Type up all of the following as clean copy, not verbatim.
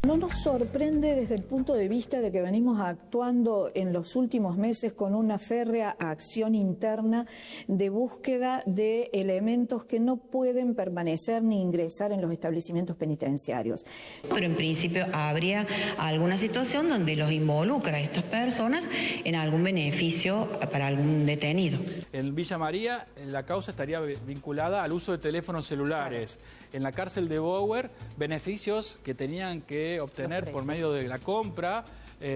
No nos sorprende desde el punto de vista de que venimos actuando en los últimos meses con una férrea acción interna de búsqueda de elementos que no pueden permanecer ni ingresar en los establecimientos penitenciarios. Pero en principio habría alguna situación donde los involucra a estas personas en algún beneficio para algún detenido. En Villa María la causa estaría vinculada al uso de teléfonos celulares. En la cárcel de Bower, beneficios que tenían que obtener por medio de la compra,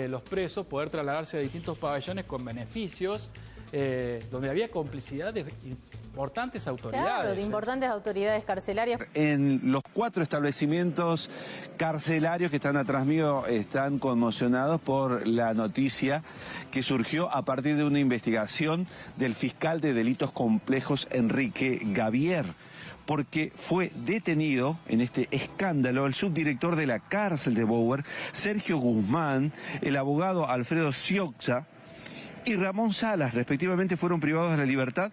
los presos, poder trasladarse a distintos pabellones con beneficios, donde había complicidad de importantes autoridades. Claro, de importantes autoridades carcelarias. En los 4 establecimientos carcelarios que están atrás mío están conmocionados por la noticia que surgió a partir de una investigación del fiscal de delitos complejos Enrique Gavier, porque fue detenido en este escándalo el subdirector de la cárcel de Bower, Sergio Guzmán, el abogado Alfredo Sioxa y Ramón Salas, respectivamente, fueron privados de la libertad.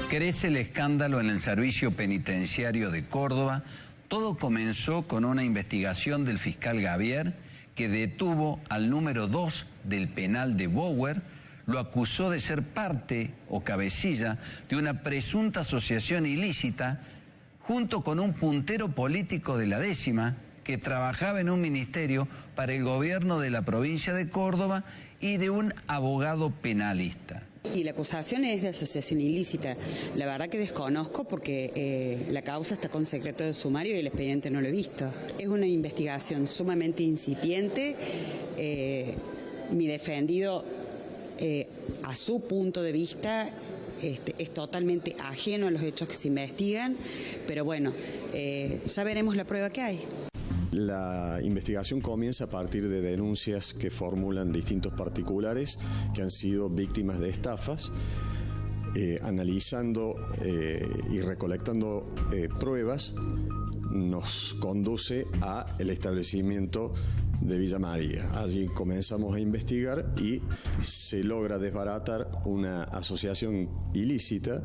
Crece el escándalo en el servicio penitenciario de Córdoba. Todo comenzó con una investigación del fiscal Gavier, que detuvo al número 2 del penal de Bower, lo acusó de ser parte o cabecilla de una presunta asociación ilícita junto con un puntero político de la 10ª que trabajaba en un ministerio para el gobierno de la provincia de Córdoba y de un abogado penalista. Y la acusación es de asociación ilícita. La verdad que desconozco porque la causa está con secreto de sumario y el expediente no lo he visto. Es una investigación sumamente incipiente. Mi defendido, a su punto de vista, es totalmente ajeno a los hechos que se investigan, pero bueno, ya veremos la prueba que hay. La investigación comienza a partir de denuncias que formulan distintos particulares que han sido víctimas de estafas. Analizando y recolectando pruebas, nos conduce al establecimiento de Villa María. Allí comenzamos a investigar y se logra desbaratar una asociación ilícita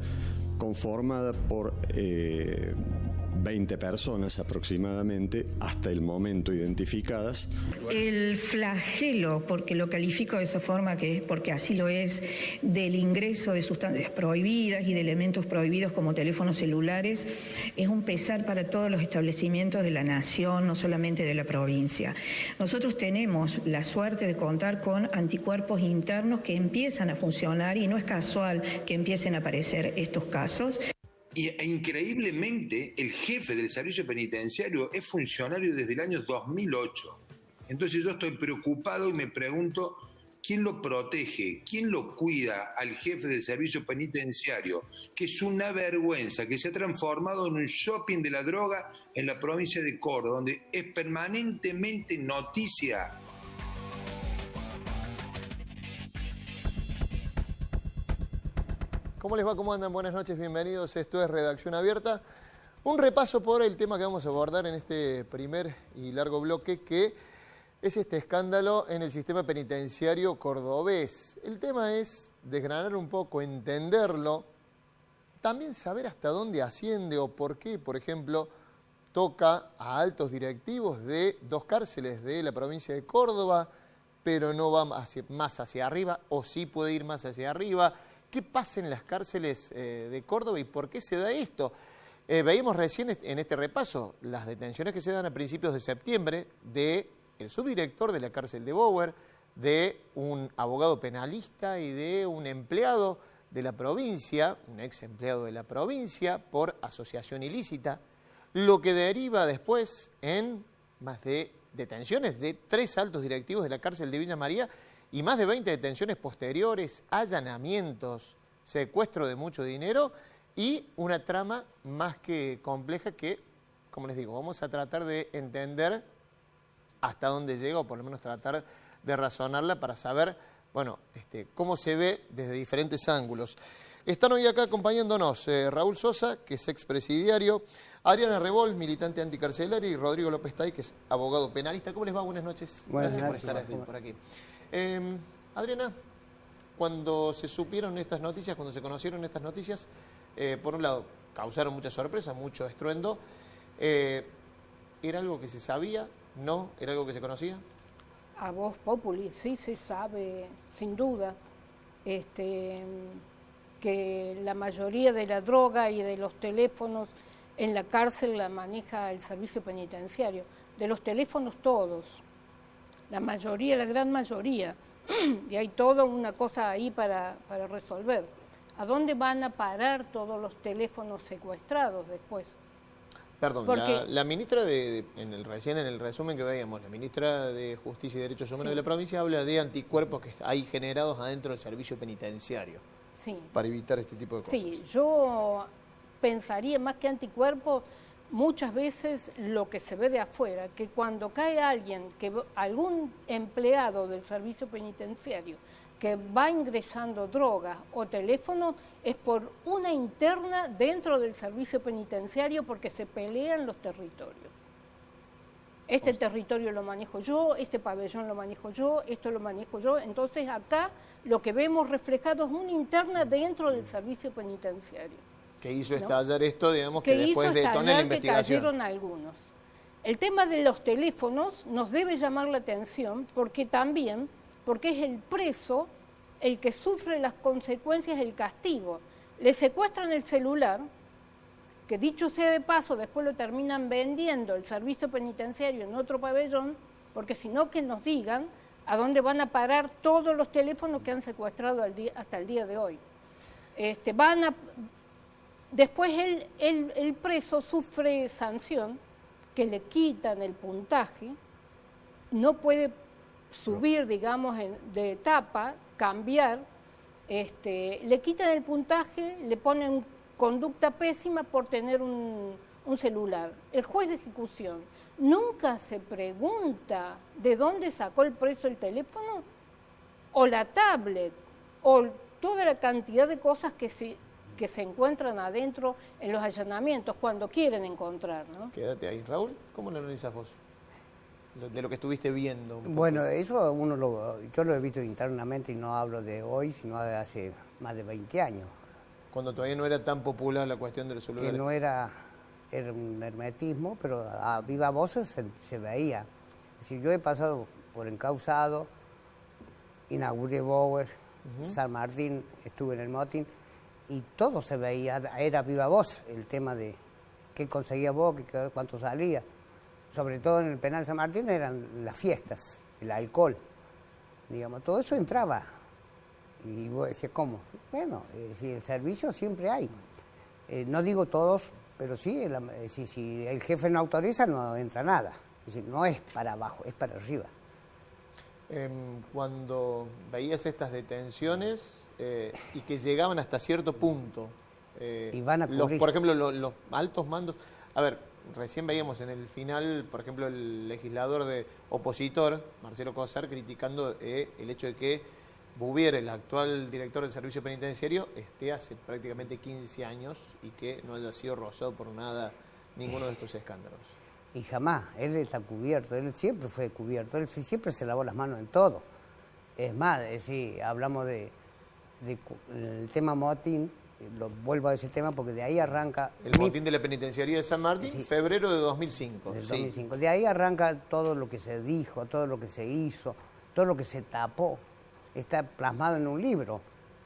conformada por 20 personas aproximadamente, hasta el momento identificadas. El flagelo, porque lo califico de esa forma, que es porque así lo es, del ingreso de sustancias prohibidas y de elementos prohibidos como teléfonos celulares, es un pesar para todos los establecimientos de la nación, no solamente de la provincia. Nosotros tenemos la suerte de contar con anticuerpos internos que empiezan a funcionar y no es casual que empiecen a aparecer estos casos. E increíblemente, el jefe del servicio penitenciario es funcionario desde el año 2008. Entonces yo estoy preocupado y me pregunto, ¿quién lo protege? ¿Quién lo cuida al jefe del servicio penitenciario? Que es una vergüenza, que se ha transformado en un shopping de la droga en la provincia de Córdoba, donde es permanentemente noticia. ¿Cómo les va? ¿Cómo andan? Buenas noches, bienvenidos. Esto es Redacción Abierta. Un repaso por el tema que vamos a abordar en este primer y largo bloque, que es este escándalo en el sistema penitenciario cordobés. El tema es desgranar un poco, entenderlo, también saber hasta dónde asciende o por qué, por ejemplo, toca a altos directivos de 2 cárceles de la provincia de Córdoba, pero no va más hacia arriba, o sí puede ir más hacia arriba. ¿Qué pasa en las cárceles de Córdoba y por qué se da esto? Veíamos recién en este repaso las detenciones que se dan a principios de septiembre del subdirector de la cárcel de Bower, de un abogado penalista y de un empleado de la provincia, un ex empleado de la provincia, por asociación ilícita, lo que deriva después en más de detenciones de 3 altos directivos de la cárcel de Villa María y más de 20 detenciones posteriores, allanamientos, secuestro de mucho dinero y una trama más que compleja que, como les digo, vamos a tratar de entender hasta dónde llega, o por lo menos tratar de razonarla para saber, bueno, cómo se ve desde diferentes ángulos. Están hoy acá acompañándonos Raúl Sosa, que es expresidiario, Adriana Rebol, militante anticarcelaria, y Rodrigo López Tay, que es abogado penalista. ¿Cómo les va? Buenas noches. Gracias por estar por aquí. Adriana, cuando se supieron estas noticias, cuando se conocieron estas noticias, por un lado, causaron mucha sorpresa, mucho estruendo. ¿Era algo que se sabía? ¿No? ¿Era algo que se conocía? A voz populi, sí se sabe, sin duda, que la mayoría de la droga y de los teléfonos en la cárcel la maneja el servicio penitenciario. De los teléfonos todos, la mayoría, la gran mayoría, y hay toda una cosa ahí para resolver. ¿A dónde van a parar todos los teléfonos secuestrados después? Perdón, Porque la ministra recién en el resumen que veíamos, la ministra de Justicia y Derechos Humanos de la provincia habla de anticuerpos que hay generados adentro del servicio penitenciario para evitar este tipo de cosas. Sí, yo pensaría más que anticuerpos, muchas veces lo que se ve de afuera, que cuando cae algún empleado del servicio penitenciario que va ingresando drogas o teléfonos, es por una interna dentro del servicio penitenciario porque se pelean los territorios. Este territorio lo manejo yo, este pabellón lo manejo yo, esto lo manejo yo. Entonces acá lo que vemos reflejado es una interna dentro del servicio penitenciario. Que hizo estallar esto, digamos, que después detone la investigación. Que cayeron algunos. El tema de los teléfonos nos debe llamar la atención porque es el preso el que sufre las consecuencias del castigo. Le secuestran el celular, que dicho sea de paso, después lo terminan vendiendo el servicio penitenciario en otro pabellón, porque si no que nos digan a dónde van a parar todos los teléfonos que han secuestrado hasta el día de hoy. Después el preso sufre sanción, que le quitan el puntaje, no puede subir, digamos, de etapa, cambiar, le quitan el puntaje, le ponen conducta pésima por tener un celular. El juez de ejecución nunca se pregunta de dónde sacó el preso el teléfono, o la tablet, o toda la cantidad de cosas que se encuentran adentro en los allanamientos cuando quieren encontrar, ¿no? Quédate ahí. Raúl, ¿cómo lo analizas vos? De lo que estuviste viendo. Bueno, eso yo lo he visto internamente y no hablo de hoy, sino de hace más de 20 años. Cuando todavía no era tan popular la cuestión de los celulares. Que no era un hermetismo, pero a viva voces se veía. Es decir, yo he pasado por Encausado, inauguré Bower, San Martín, estuve en el Motín, y todo se veía, era viva voz el tema de qué conseguía vos, cuánto salía. Sobre todo en el penal San Martín eran las fiestas, el alcohol, digamos, todo eso entraba. Y vos decías, ¿cómo? Bueno, si el servicio siempre hay. No digo todos, pero sí, si el jefe no autoriza, no entra nada. Es decir, no es para abajo, es para arriba. Cuando veías estas detenciones y que llegaban hasta cierto punto, y van a cubrir. por ejemplo, los altos mandos... A ver, recién veíamos en el final, por ejemplo, el legislador opositor, Marcelo Cosar, criticando el hecho de que Bouvier, el actual director del servicio penitenciario, esté hace prácticamente 15 años y que no haya sido rozado por nada ninguno de estos escándalos. Y jamás, él está cubierto, él siempre fue cubierto, él siempre se lavó las manos en todo. Es más, hablamos del tema Motín, lo vuelvo a ese tema porque de ahí arranca... El motín de la penitenciaría de San Martín, sí, febrero de 2005. Del 2005. De ahí arranca todo lo que se dijo, todo lo que se hizo, todo lo que se tapó. Está plasmado en un libro,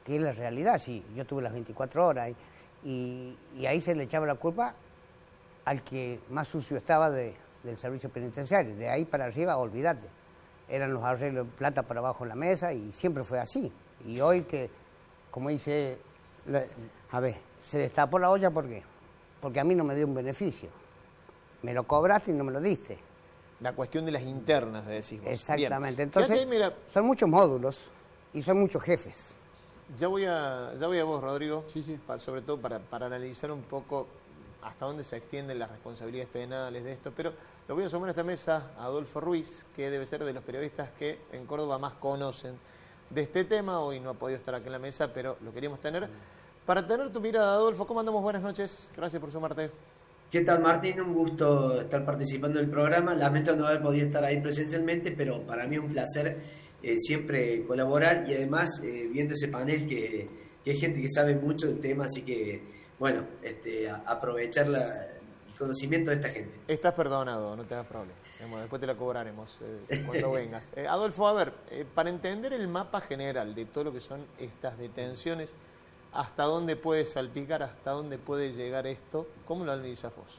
que es la realidad, sí. Yo tuve las 24 horas y ahí se le echaba la culpa al que más sucio estaba del servicio penitenciario. De ahí para arriba, olvídate. Eran los arreglos de plata por abajo en la mesa y siempre fue así. Y hoy que, como dice... se destapó la olla, ¿por qué? Porque a mí no me dio un beneficio. Me lo cobraste y no me lo diste. La cuestión de las internas, decís vos. Exactamente. Bien. Entonces, ahí, mira, son muchos módulos y son muchos jefes. Ya voy a vos, Rodrigo, sí. Sobre todo para analizar un poco hasta dónde se extienden las responsabilidades penales de esto, pero lo voy a sumar a esta mesa a Adolfo Ruiz, que debe ser de los periodistas que en Córdoba más conocen de este tema. Hoy no ha podido estar aquí en la mesa, pero lo queríamos tener. Para tener tu mirada, Adolfo, ¿cómo andamos? Buenas noches, gracias por sumarte. ¿Qué tal, Martín? Un gusto estar participando del programa. Lamento no haber podido estar ahí presencialmente, pero para mí es un placer siempre colaborar y además viendo ese panel que hay gente que sabe mucho del tema, así que, bueno, aprovechar el conocimiento de esta gente. Estás perdonado, no te hagas problema. Después te la cobraremos cuando vengas. Adolfo, a ver, para entender el mapa general de todo lo que son estas detenciones, ¿hasta dónde puede salpicar, hasta dónde puede llegar esto? ¿Cómo lo analizas vos?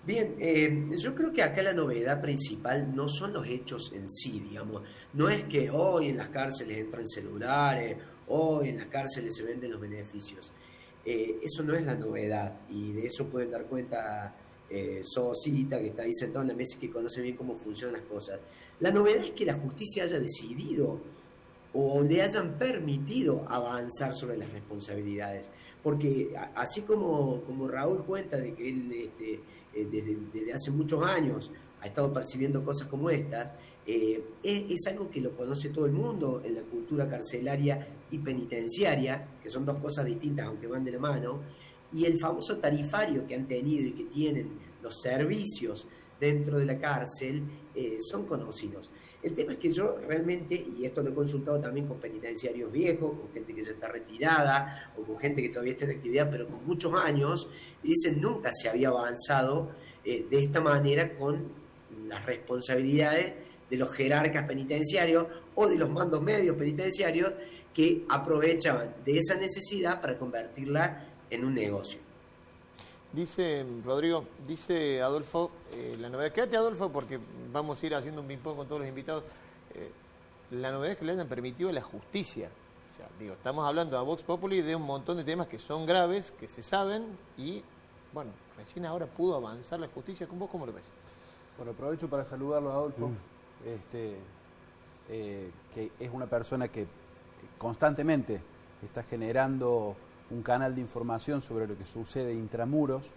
Bien, yo creo que acá la novedad principal no son los hechos en sí, digamos. No es que hoy en las cárceles entran celulares, hoy en las cárceles se venden los beneficios. Eso no es la novedad, y de eso pueden dar cuenta Sosita, que está ahí sentado en la mesa y que conoce bien cómo funcionan las cosas. La novedad es que la justicia haya decidido o le hayan permitido avanzar sobre las responsabilidades. Porque así como Raúl cuenta de que él desde hace muchos años ha estado percibiendo cosas como estas, es algo que lo conoce todo el mundo en la cultura carcelaria y penitenciaria, que son dos cosas distintas aunque van de la mano, y el famoso tarifario que han tenido y que tienen los servicios dentro de la cárcel son conocidos. El tema es que yo realmente, y esto lo he consultado también con penitenciarios viejos, con gente que ya está retirada, o con gente que todavía está en actividad, pero con muchos años, y dicen nunca se había avanzado de esta manera con las responsabilidades de los jerarcas penitenciarios o de los mandos medios penitenciarios que aprovechaban de esa necesidad para convertirla en un negocio. Dice Rodrigo, dice Adolfo, la novedad, quédate Adolfo porque vamos a ir haciendo un ping-pong con todos los invitados, la novedad es que le hayan permitido a la justicia. O sea, digo, estamos hablando a Vox Populi de un montón de temas que son graves, que se saben y, bueno, recién ahora pudo avanzar la justicia. ¿Vos cómo lo ves? Bueno, aprovecho para saludarlo a Adolfo, que es una persona que constantemente está generando un canal de información sobre lo que sucede intramuros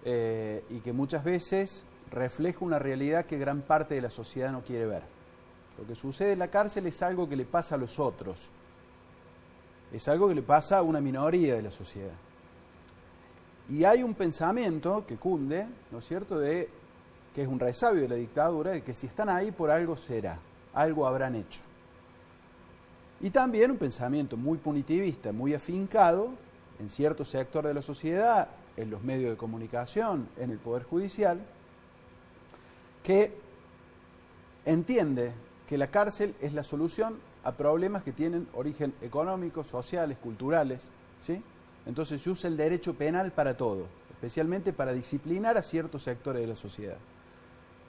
y que muchas veces refleja una realidad que gran parte de la sociedad no quiere ver. Lo que sucede en la cárcel es algo que le pasa a los otros, es algo que le pasa a una minoría de la sociedad. Y hay un pensamiento que cunde, ¿no es cierto?, que es un resabio de la dictadura, de que si están ahí por algo será, algo habrán hecho. Y también un pensamiento muy punitivista, muy afincado en cierto sector de la sociedad, en los medios de comunicación, en el Poder Judicial, que entiende que la cárcel es la solución a problemas que tienen origen económico, sociales, culturales, ¿sí? Entonces se usa el derecho penal para todo, especialmente para disciplinar a ciertos sectores de la sociedad.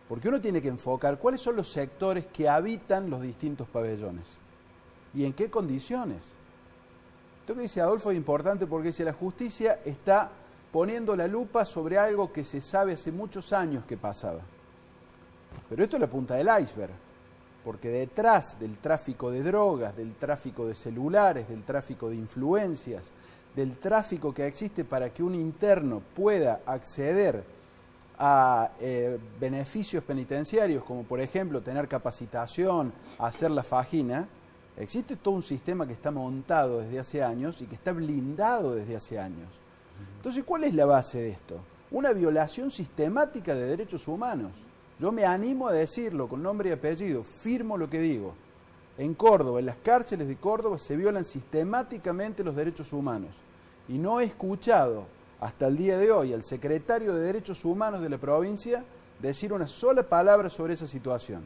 Porque uno tiene que enfocar cuáles son los sectores que habitan los distintos pabellones. ¿Y en qué condiciones? Esto que dice Adolfo es importante porque dice la justicia está poniendo la lupa sobre algo que se sabe hace muchos años que pasaba. Pero esto es la punta del iceberg, porque detrás del tráfico de drogas, del tráfico de celulares, del tráfico de influencias, del tráfico que existe para que un interno pueda acceder a beneficios penitenciarios, como por ejemplo tener capacitación, hacer la fajina, existe todo un sistema que está montado desde hace años y que está blindado desde hace años. Entonces, ¿cuál es la base de esto? Una violación sistemática de derechos humanos. Yo me animo a decirlo con nombre y apellido, firmo lo que digo. En Córdoba, en las cárceles de Córdoba, se violan sistemáticamente los derechos humanos. Y no he escuchado hasta el día de hoy al secretario de Derechos Humanos de la provincia decir una sola palabra sobre esa situación.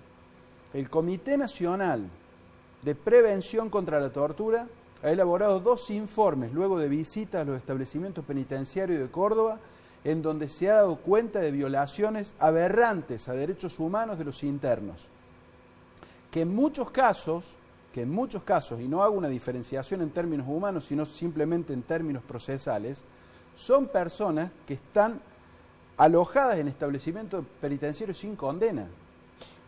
El Comité Nacional de Prevención contra la Tortura ha elaborado 2 informes luego de visitas a los establecimientos penitenciarios de Córdoba en donde se ha dado cuenta de violaciones aberrantes a derechos humanos de los internos, que en muchos casos, y no hago una diferenciación en términos humanos, sino simplemente en términos procesales, son personas que están alojadas en establecimientos penitenciarios sin condena.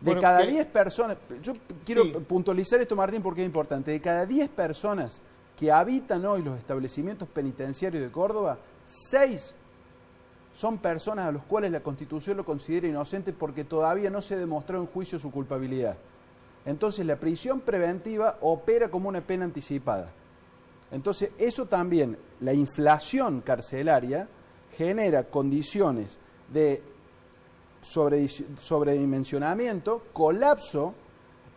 De cada 10 personas, yo quiero puntualizar esto, Martín, porque es importante, de cada 10 personas que habitan hoy los establecimientos penitenciarios de Córdoba, 6 son personas a los cuales la Constitución lo considera inocente porque todavía no se demostró en juicio su culpabilidad. Entonces la prisión preventiva opera como una pena anticipada. Entonces eso también, la inflación carcelaria, genera condiciones de sobredimensionamiento, colapso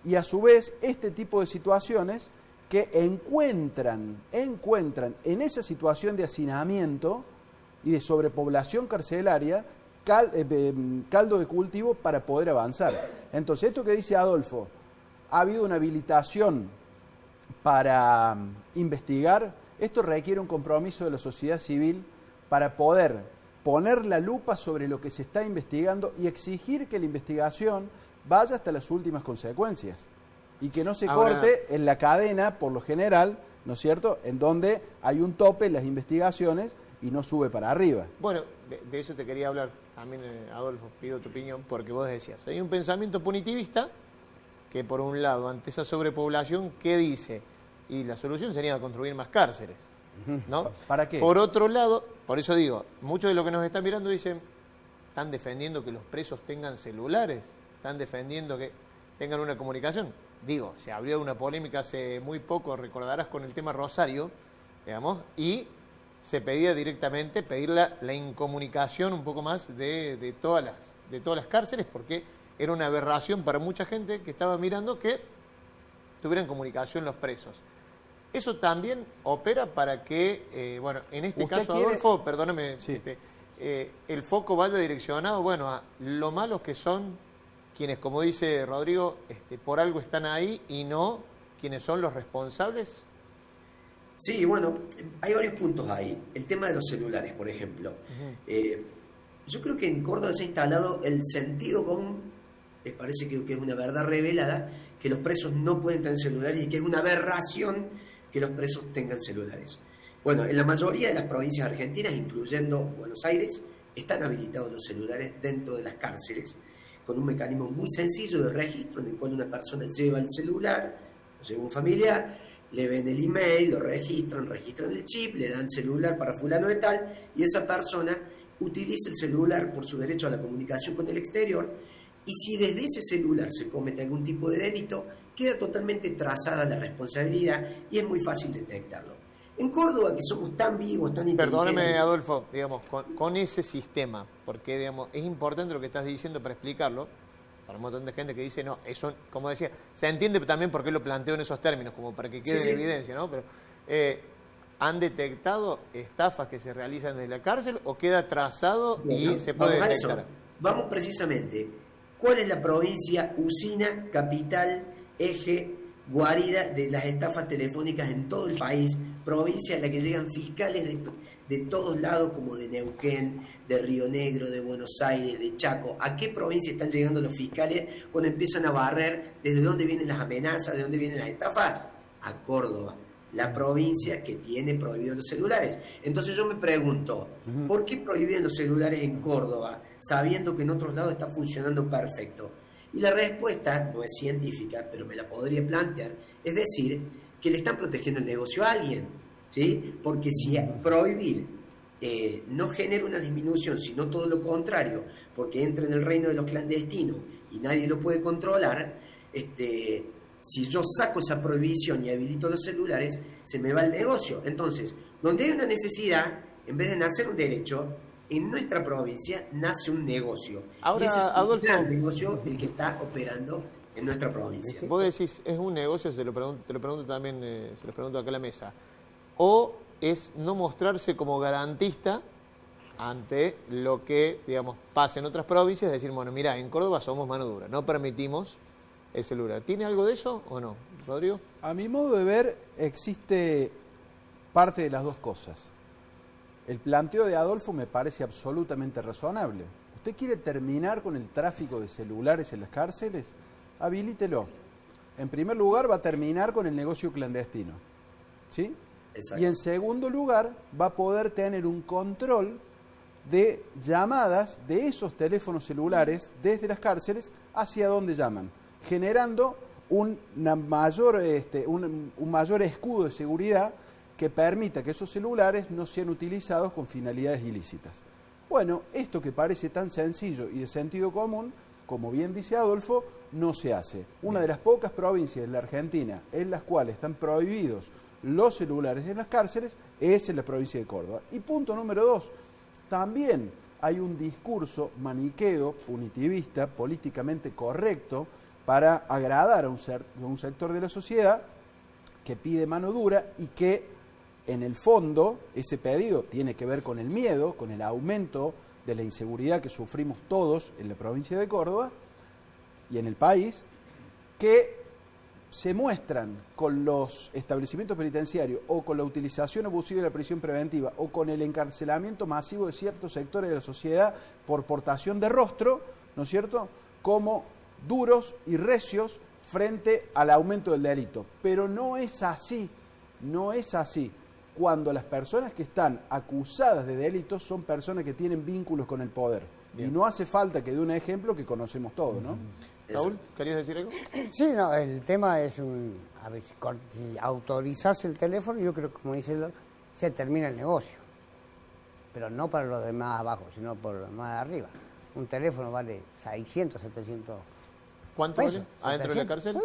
y a su vez este tipo de situaciones que encuentran en esa situación de hacinamiento y de sobrepoblación carcelaria caldo de cultivo para poder avanzar. Entonces, esto que dice Adolfo, ha habido una habilitación para investigar, esto requiere un compromiso de la sociedad civil para poder poner la lupa sobre lo que se está investigando y exigir que la investigación vaya hasta las últimas consecuencias y que no se corte en la cadena, por lo general, ¿no es cierto?, en donde hay un tope en las investigaciones y no sube para arriba. Bueno, de eso te quería hablar también, Adolfo, pido tu opinión, porque vos decías, hay un pensamiento punitivista que por un lado, ante esa sobrepoblación, ¿qué dice? Y la solución sería construir más cárceles, ¿no? ¿Para qué? Por otro lado, por eso digo, muchos de los que nos están mirando dicen, están defendiendo que los presos tengan celulares, están defendiendo que tengan una comunicación. Digo, se abrió una polémica hace muy poco, recordarás, con el tema Rosario, digamos, y se pedía directamente pedir la incomunicación un poco más de todas las cárceles, porque era una aberración para mucha gente que estaba mirando que tuvieran comunicación los presos. Eso también opera para que, bueno, en este caso, Adolfo, perdóname, sí, el foco vaya direccionado, bueno, a lo malos que son quienes, como dice Rodrigo, por algo están ahí y no quienes son los responsables. Sí, bueno, hay varios puntos ahí. El tema de los celulares, por ejemplo. Yo creo que en Córdoba se ha instalado el sentido común, me parece que es una verdad revelada, que los presos no pueden tener celulares y que es una aberración que los presos tengan celulares. Bueno, en la mayoría de las provincias argentinas, incluyendo Buenos Aires, están habilitados los celulares dentro de las cárceles, con un mecanismo muy sencillo de registro en el cual una persona lleva el celular, lo lleva un familiar, le ven el email, lo registran el chip, le dan celular para fulano de tal, y esa persona utiliza el celular por su derecho a la comunicación con el exterior, y si desde ese celular se comete algún tipo de delito, queda totalmente trazada la responsabilidad y es muy fácil detectarlo. En Córdoba, que somos tan vivos, tan inteligentes... Perdóname, Adolfo, digamos, con ese sistema, porque digamos, es importante lo que estás diciendo para explicarlo, para un montón de gente que dice, no, eso, como decía, se entiende también por qué lo planteo en esos términos, como para que quede en evidencia, ¿no? Pero, ¿han detectado estafas que se realizan desde la cárcel o queda trazado y se puede detectar? Vamos precisamente. ¿Cuál es la provincia, usina, capital, eje, guarida de las estafas telefónicas en todo el país? Provincia a la que llegan fiscales de todos lados, como de Neuquén, de Río Negro, de Buenos Aires, de Chaco. ¿A qué provincia están llegando los fiscales cuando empiezan a barrer desde dónde vienen las amenazas, de dónde vienen las estafas? A Córdoba, la provincia que tiene prohibidos los celulares. Entonces yo me pregunto, ¿por qué prohíben los celulares en Córdoba, sabiendo que en otros lados está funcionando perfecto? Y la respuesta no es científica, pero me la podría plantear, es decir, que le están protegiendo el negocio a alguien, ¿sí? Porque si prohibir no genera una disminución, sino todo lo contrario, porque entra en el reino de los clandestinos y nadie lo puede controlar, si yo saco esa prohibición y habilito los celulares, se me va el negocio. Entonces, donde hay una necesidad, en vez de nacer un derecho, en nuestra provincia nace un negocio. Ahora, y ese es Adolfo, un negocio el que está operando en nuestra provincia. Vos decís, es un negocio, te lo pregunto también, se los pregunto acá a la mesa, o es no mostrarse como garantista ante lo que, digamos, pasa en otras provincias, decir, bueno, mira, en Córdoba somos mano dura, no permitimos el celular. ¿Tiene algo de eso o no, Rodrigo? A mi modo de ver, existe parte de las dos cosas. El planteo de Adolfo me parece absolutamente razonable. ¿Usted quiere terminar con el tráfico de celulares en las cárceles? Habilítelo. En primer lugar, va a terminar con el negocio clandestino, ¿sí? Exacto. Y en segundo lugar, va a poder tener un control de llamadas de esos teléfonos celulares desde las cárceles hacia donde llaman, generando un mayor escudo de seguridad que permita que esos celulares no sean utilizados con finalidades ilícitas. Bueno, esto que parece tan sencillo y de sentido común, como bien dice Adolfo, no se hace. Una de las pocas provincias de la Argentina en las cuales están prohibidos los celulares en las cárceles es en la provincia de Córdoba. Y punto número 2, también hay un discurso maniqueo, punitivista, políticamente correcto, para agradar a un sector de la sociedad que pide mano dura y que en el fondo, ese pedido tiene que ver con el miedo, con el aumento de la inseguridad que sufrimos todos en la provincia de Córdoba y en el país, que se muestran con los establecimientos penitenciarios o con la utilización abusiva de la prisión preventiva o con el encarcelamiento masivo de ciertos sectores de la sociedad por portación de rostro, ¿no es cierto?, como duros y recios frente al aumento del delito. Pero no es así, no es así. Cuando las personas que están acusadas de delitos son personas que tienen vínculos con el poder. Bien. Y no hace falta que dé un ejemplo que conocemos todos, ¿no? Raúl, ¿querías decir algo? Sí, no, el tema es a ver, si autorizás el teléfono, yo creo que, como dice el se termina el negocio. Pero no para los de más abajo, sino por los más de arriba. Un teléfono vale 600, 700 ¿Cuánto pesos. vale? ¿Adentro de la cárcel?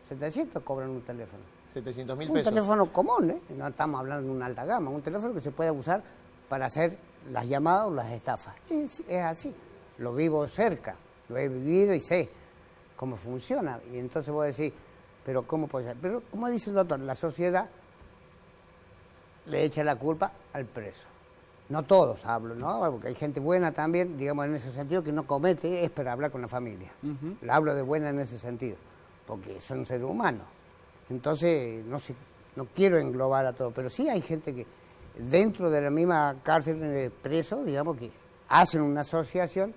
700 cobran un teléfono. 700.000 Un pesos. teléfono común, ¿eh? No estamos hablando de una alta gama. Un teléfono que se puede usar para hacer las llamadas o las estafas. Es así. Lo vivo cerca, lo he vivido y sé cómo funciona. Y entonces voy a decir, pero ¿cómo puede ser? Pero como dice el doctor, la sociedad le echa la culpa al preso. No todos hablo, ¿no? Porque hay gente buena también, digamos, en ese sentido, que no comete, es para hablar con la familia. Le hablo de buena en ese sentido, porque son seres humanos. Entonces, no quiero englobar a todos, pero sí hay gente que dentro de la misma cárcel preso, digamos, que hacen una asociación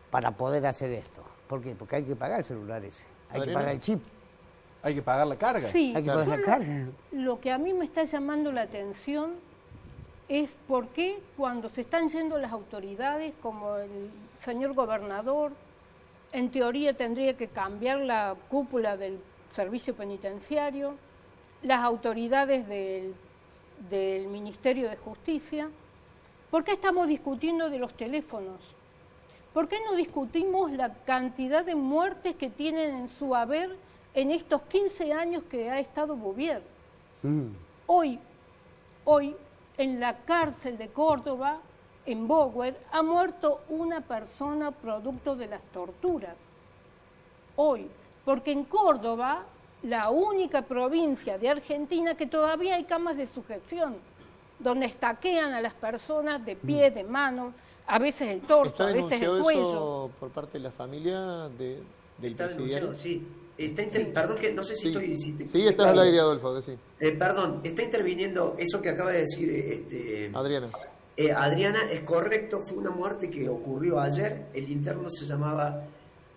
para poder hacer esto. ¿Por qué? Porque hay que pagar el celular ese, hay que pagar el chip. Hay que pagar la carga. Sí, hay que pagar la carga. Lo que a mí me está llamando la atención es por qué cuando se están yendo las autoridades, como el señor gobernador, en teoría tendría que cambiar la cúpula del servicio penitenciario, las autoridades del Ministerio de Justicia. ¿Por qué estamos discutiendo de los teléfonos? ¿Por qué no discutimos la cantidad de muertes que tienen en su haber en estos 15 años que ha estado Bouvier? Hoy, en la cárcel de Córdoba, en Bower, ha muerto una persona producto de las torturas. Hoy, porque en Córdoba, la única provincia de Argentina que todavía hay camas de sujeción, donde estaquean a las personas de pie, de mano, a veces el torso, a veces el cuello. ¿Está denunciado eso por parte de la familia del presidiario? Sí. Perdón, que no sé si estoy... Sí, estás al aire, Adolfo, sí. Perdón, está interviniendo eso que acaba de decir Adriana. Adriana, es correcto, fue una muerte que ocurrió ayer. El interno se llamaba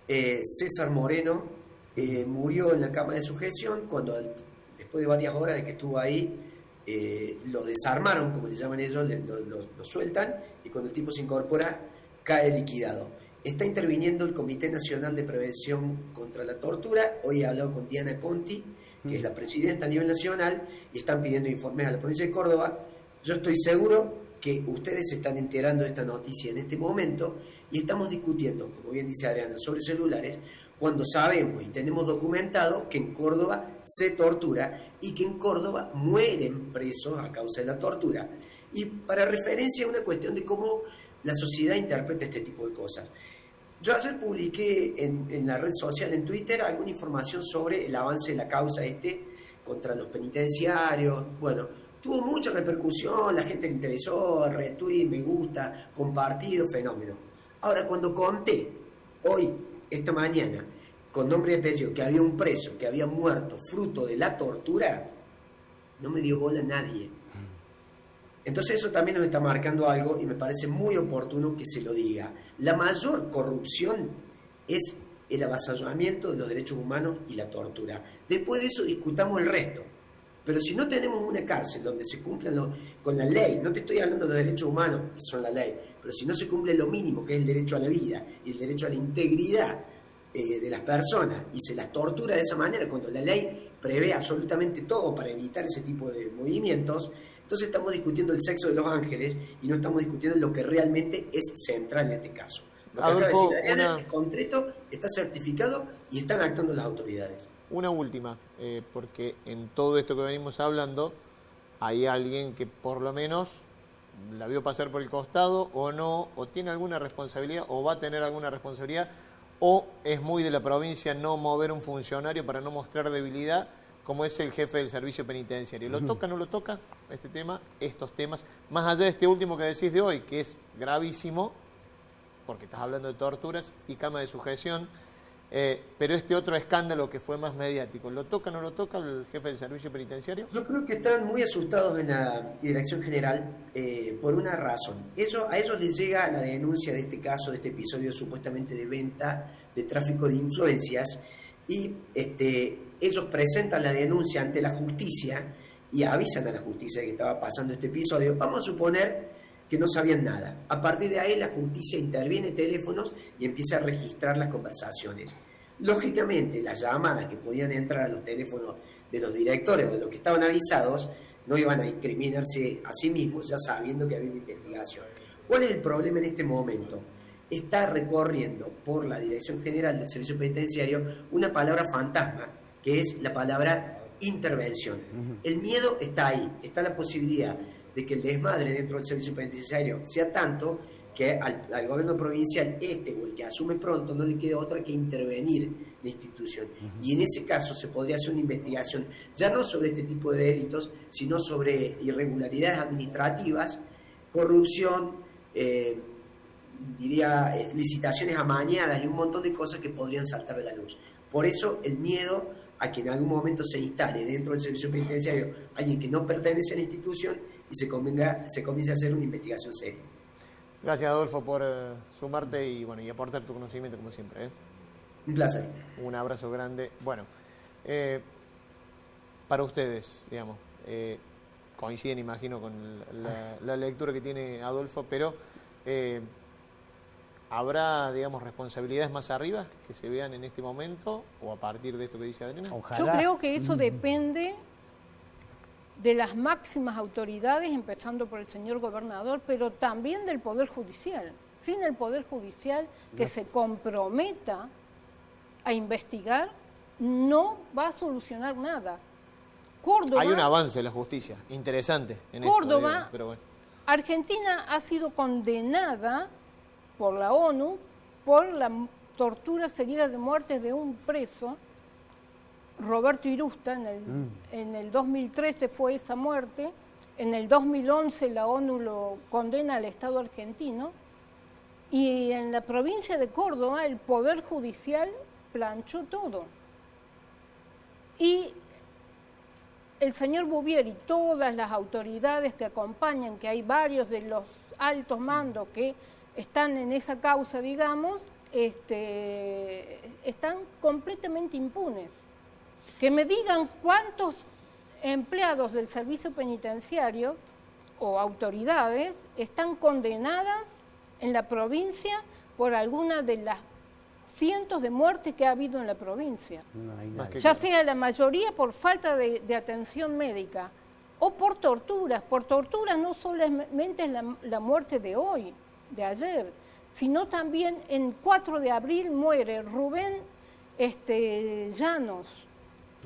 César Moreno, murió en la cama de sujeción cuando después de varias horas de que estuvo ahí, lo desarmaron, como le llaman ellos, lo sueltan, y cuando el tipo se incorpora, cae liquidado. Está interviniendo el Comité Nacional de Prevención contra la Tortura. Hoy he hablado con Diana Conti, que es la presidenta a nivel nacional, y están pidiendo informes a la provincia de Córdoba. Yo estoy seguro que ustedes se están enterando de esta noticia en este momento, y estamos discutiendo, como bien dice Adriana, sobre celulares, cuando sabemos y tenemos documentado que en Córdoba se tortura y que en Córdoba mueren presos a causa de la tortura. Y para referencia a una cuestión de cómo la sociedad interpreta este tipo de cosas. Yo ayer publiqué en la red social, en Twitter, alguna información sobre el avance de la causa contra los penitenciarios. Bueno, tuvo mucha repercusión, la gente le interesó, retweet, me gusta, compartido, fenómeno. Ahora, cuando conté hoy, esta mañana, con nombre y apellido, que había un preso que había muerto fruto de la tortura, no me dio bola a nadie. Entonces eso también nos está marcando algo y me parece muy oportuno que se lo diga. La mayor corrupción es el avasallamiento de los derechos humanos y la tortura. Después de eso discutamos el resto. Pero si no tenemos una cárcel donde se cumplan con la ley, no te estoy hablando de los derechos humanos, que son la ley, pero si no se cumple lo mínimo, que es el derecho a la vida y el derecho a la integridad de las personas, y se las tortura de esa manera, cuando la ley prevé absolutamente todo para evitar ese tipo de movimientos, entonces estamos discutiendo el sexo de los ángeles y no estamos discutiendo lo que realmente es central en este caso. Lo que Adolfo, acaba de decir Adriana es concreto, está certificado y están actuando las autoridades. Una última, porque en todo esto que venimos hablando hay alguien que por lo menos la vio pasar por el costado o no, o tiene alguna responsabilidad o va a tener alguna responsabilidad, o es muy de la provincia no mover un funcionario para no mostrar debilidad, como es el jefe del servicio penitenciario. ¿Lo toca, no lo toca este tema, estos temas? Más allá de este último que decís de hoy, que es gravísimo, porque estás hablando de torturas y cama de sujeción, pero este otro escándalo que fue más mediático, ¿lo toca, no lo toca el jefe del servicio penitenciario? Yo creo que están muy asustados en la Dirección General por una razón. A ellos les llega la denuncia de este caso, de este episodio supuestamente de venta, de tráfico de influencias, y ellos presentan la denuncia ante la justicia y avisan a la justicia de que estaba pasando este episodio. Vamos a suponer que no sabían nada. A partir de ahí la justicia interviene teléfonos y empieza a registrar las conversaciones. Lógicamente, las llamadas que podían entrar a los teléfonos de los directores, de los que estaban avisados, no iban a incriminarse a sí mismos, ya sabiendo que había una investigación. ¿Cuál es el problema en este momento? Está recorriendo por la Dirección General del Servicio Penitenciario una palabra fantasma, que es la palabra intervención. El miedo está ahí, está la posibilidad de que el desmadre dentro del servicio penitenciario sea tanto que al gobierno provincial, o el que asume pronto, no le quede otra que intervenir la institución. Y en ese caso se podría hacer una investigación, ya no sobre este tipo de delitos, sino sobre irregularidades administrativas, corrupción, licitaciones amañadas y un montón de cosas que podrían saltar a la luz. Por eso el miedo a que en algún momento se instale dentro del servicio penitenciario alguien que no pertenece a la institución y se comience a hacer una investigación seria. Gracias, Adolfo, por sumarte y aportar tu conocimiento como siempre. Un placer. Un abrazo grande. Bueno, para ustedes, digamos, coinciden, imagino, con la lectura que tiene Adolfo, pero ¿habrá, digamos, responsabilidades más arriba que se vean en este momento o a partir de esto que dice Adriana? Yo creo que eso depende de las máximas autoridades, empezando por el señor gobernador, pero también del Poder Judicial. Sin el Poder Judicial que se comprometa a investigar, no va a solucionar nada. Córdoba, hay un avance en la justicia, interesante en Córdoba, esto, pero bueno. Argentina ha sido condenada por la ONU por la tortura seguida de muertes de un preso, Roberto Irusta. En el 2013 fue esa muerte, en el 2011 la ONU lo condena al Estado argentino, y en la provincia de Córdoba el Poder Judicial planchó todo. Y el señor Bouvier y todas las autoridades que acompañan, que hay varios de los altos mandos que están en esa causa, digamos, están completamente impunes. Que me digan cuántos empleados del servicio penitenciario o autoridades están condenadas en la provincia por alguna de las cientos de muertes que ha habido en la provincia. Ya sea la mayoría por falta de atención médica o por torturas. Por torturas no solamente es la muerte de hoy, de ayer, sino también en 4 de abril muere Rubén Llanos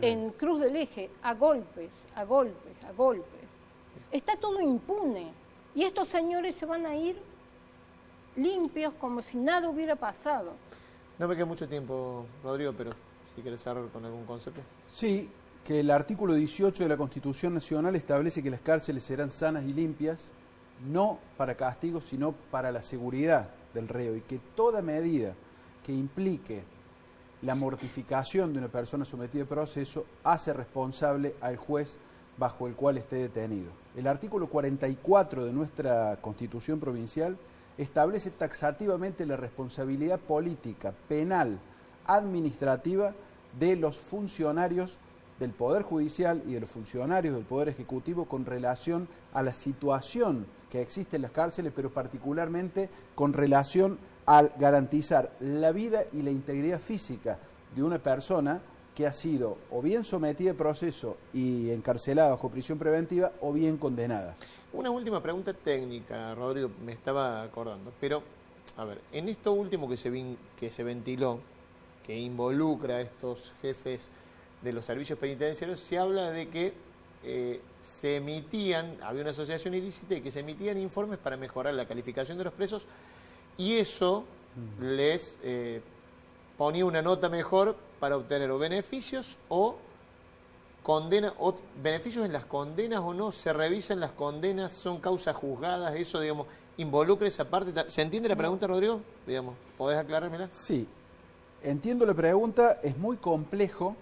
en Cruz del Eje, a golpes. Está todo impune. Y estos señores se van a ir limpios como si nada hubiera pasado. No me queda mucho tiempo, Rodrigo, pero si quieres cerrar con algún concepto. Sí, que el artículo 18 de la Constitución Nacional establece que las cárceles serán sanas y limpias, no para castigo, sino para la seguridad del reo, y que toda medida que implique la mortificación de una persona sometida a proceso hace responsable al juez bajo el cual esté detenido. El artículo 44 de nuestra Constitución Provincial establece taxativamente la responsabilidad política, penal, administrativa de los funcionarios del Poder Judicial y de los funcionarios del Poder Ejecutivo con relación a la situación que existe en las cárceles, pero particularmente con relación a garantizar la vida y la integridad física de una persona que ha sido o bien sometida a proceso y encarcelada bajo prisión preventiva o bien condenada. Una última pregunta técnica, Rodrigo, me estaba acordando, pero a ver, en esto último que se ventiló, que involucra a estos jefes de los servicios penitenciarios, se habla de que se emitían, había una asociación ilícita y que se emitían informes para mejorar la calificación de los presos, y eso les ponía una nota mejor para obtener o beneficios o condena, o beneficios en las condenas o no, se revisan las condenas, son causas juzgadas, eso, digamos, involucra esa parte. ¿Se entiende la pregunta, Rodrigo? Digamos, ¿podés aclarármela? Sí, entiendo la pregunta, es muy complejo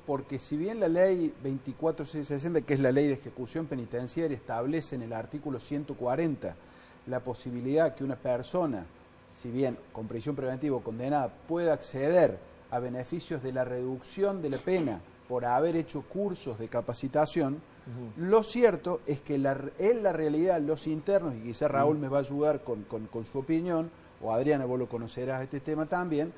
porque si bien la ley 24660, que es la ley de ejecución penitenciaria, establece en el artículo 140 la posibilidad que una persona, si bien con prisión preventiva o condenada, pueda acceder a beneficios de la reducción de la pena por haber hecho cursos de capacitación, lo cierto es que en la realidad los internos, y quizás Raúl me va a ayudar con su opinión, o Adriana, vos lo conocerás este tema también,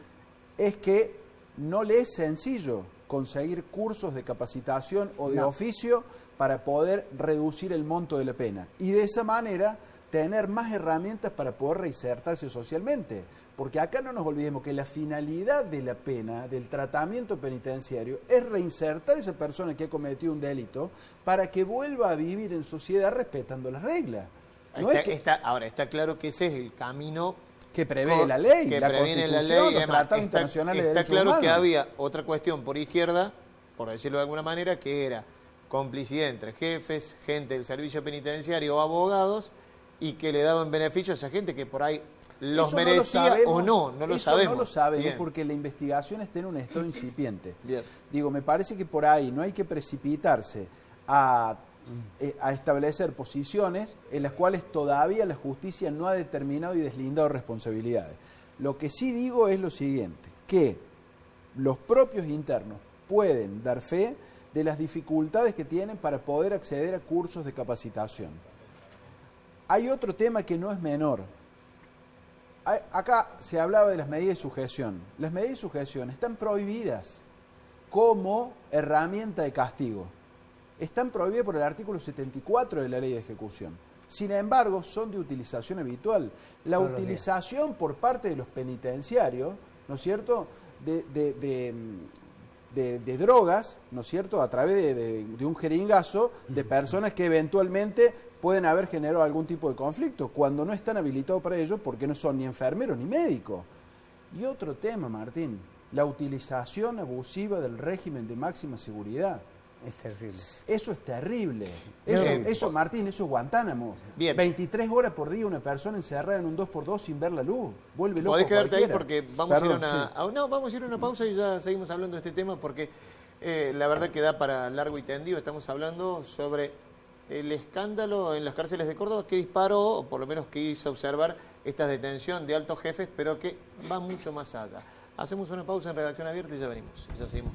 es que no le es sencillo conseguir cursos de capacitación o de oficio para poder reducir el monto de la pena. Y de esa manera tener más herramientas para poder reinsertarse socialmente. Porque acá no nos olvidemos que la finalidad de la pena, del tratamiento penitenciario, es reinsertar a esa persona que ha cometido un delito para que vuelva a vivir en sociedad respetando las reglas. No Ahora, está claro que ese es el camino que prevé la ley, que la previene la Constitución, ley, los tratados internacionales de derechos claro humanos. que había otra cuestión por izquierda, por decirlo de alguna manera, que era complicidad entre jefes, gente del servicio penitenciario o abogados, y que le daban beneficios a esa gente que por ahí los Eso merecía o no lo sabemos. No lo sabemos Bien. porque la investigación está en un estado incipiente. Bien. Digo, me parece que por ahí no hay que precipitarse a establecer posiciones en las cuales todavía la justicia no ha determinado y deslindado responsabilidades. Lo que sí digo es lo siguiente, que los propios internos pueden dar fe de las dificultades que tienen para poder acceder a cursos de capacitación. Hay otro tema que no es menor. Acá se hablaba de las medidas de sujeción. Las medidas de sujeción están prohibidas como herramienta de castigo. Están prohibidas por el artículo 74 de la Ley de Ejecución. Sin embargo, son de utilización habitual. La utilización por parte de los penitenciarios, ¿no es cierto?, de drogas, ¿no es cierto?, a través de un jeringazo de personas que eventualmente pueden haber generado algún tipo de conflicto, cuando no están habilitados para ello porque no son ni enfermeros ni médicos. Y otro tema, Martín, la utilización abusiva del régimen de máxima seguridad. Es terrible. Eso es terrible. Eso, Martín, eso es Guantánamo. Bien. 23 horas por día una persona encerrada en un 2x2 sin ver la luz. Vuelve loco. Podés quedarte cualquiera. ahí porque vamos a ir a una pausa y ya seguimos hablando de este tema porque la verdad que da para largo y tendido. Estamos hablando sobre el escándalo en las cárceles de Córdoba que disparó, o por lo menos que hizo observar esta detención de altos jefes, pero que va mucho más allá. Hacemos una pausa en Redacción Abierta y ya venimos. Ya seguimos.